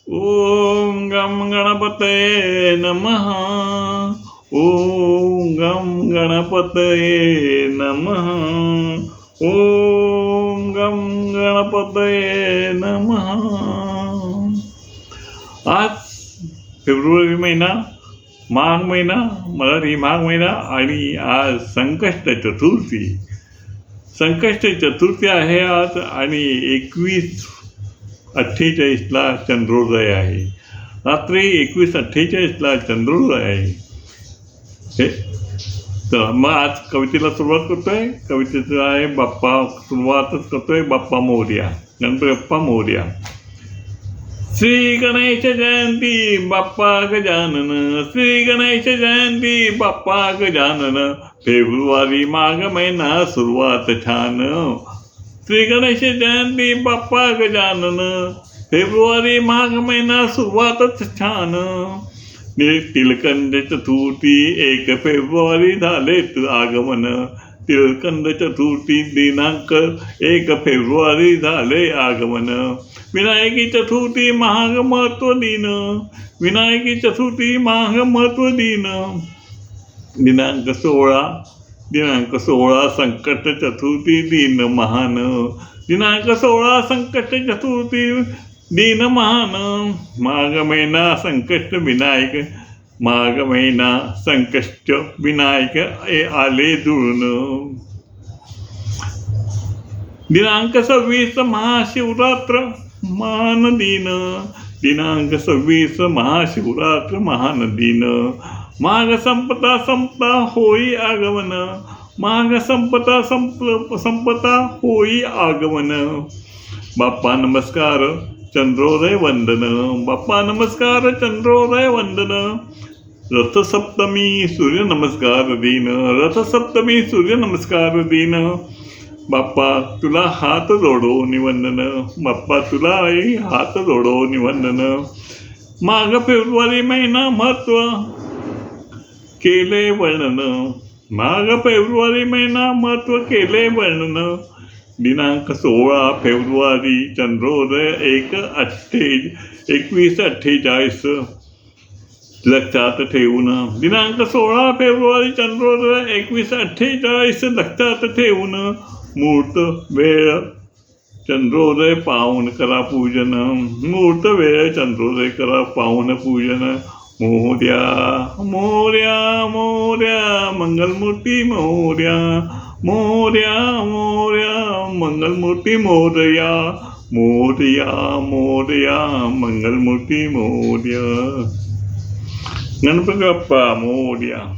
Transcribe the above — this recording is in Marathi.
ओम गम गणपतये नमः. ओम गम गणपतये नमः. ओम गम गणपतये नमः. आज फेब्रुवारी महिना, माघ महिना, मराठी माघ महिना आणि आज संकष्ट चतुर्थी. संकष्ट चतुर्थी आहे आज आणि 21:48 चंद्रोदय आहे. रात्री 21:48 चंद्रोदय आहे. हे तर मग आज कवितेला सुरुवात करतोय. कवितेचं आहे सुरुवातच करतोय बाप्पा मोरया, गणपती बाप्पा मोरया. श्री गणेश जयंती बाप्पा गजानन, श्री गणेश जयंती बाप्पा गजानन, फेब्रुवारी माघ महिना सुरुवात छान. श्री गणेश जयंती बाप्पा गजानन, फेब्रुवारी माघ महिना सुरुवातच छान. तिलकंद चतुर्थी 1 फेब्रुवारी झालेत आगमन. तिलकंद चतुर्थी दिनांक 1 फेब्रुवारी झाले आगमन. विनायकी चतुर्थी महाग महत्व दिन, विनायकी चतुर्थी महाग महत्व दिन. दिनांक 16 संकट चतुर्थी दिन महान. दिनांक 16 संकट चतुर्थी दिन महान. माघ महिना संकष्ट विनायक, माघ महिना संकष्ट विनायक आले जुळून. दिनांक 26 महाशिवरात्र महान दिन. दिनांक 26 महाशिवरात्र महान दिन. माघ संपता होई आगमन, माघ संपता होई आगमन. बाप्पा नमस्कार चंद्रोदय वंदन, बाप्पा नमस्कार चंद्रोदय वंदन. रथसप्तमी सूर्य नमस्कार दिन, रथसप्तमी सूर्य नमस्कार दिन. बाप्पा तुला हात जोडो निवंदन, बाप्पा तुला हात जोडो निवंदन. माघ फेब्रुवारी महिना महत्व केले वर्णन, माघ फेब्रुवारी महिना महत्व केले वर्णन. दिनांक 16 फेब्रुवारी चंद्रोदय 21:48 लक्षात ठेवून. दिनांक 16 फेब्रुवारी चंद्रोदय 21:48 लक्षात ठेवून. मुहूर्त वेळ चंद्रोदय पाहून करा पूजन, मुहूर्त वेळ चंद्रोदय करा पाहून पूजन. मोरया मोरया मोरया मंगलमूर्ती मोरया, मोरया मोरया मंगलमूर्ती मोरया, मोरया मोरया मंगलमूर्ती मोरया. गणपती बाप्पा मोरया.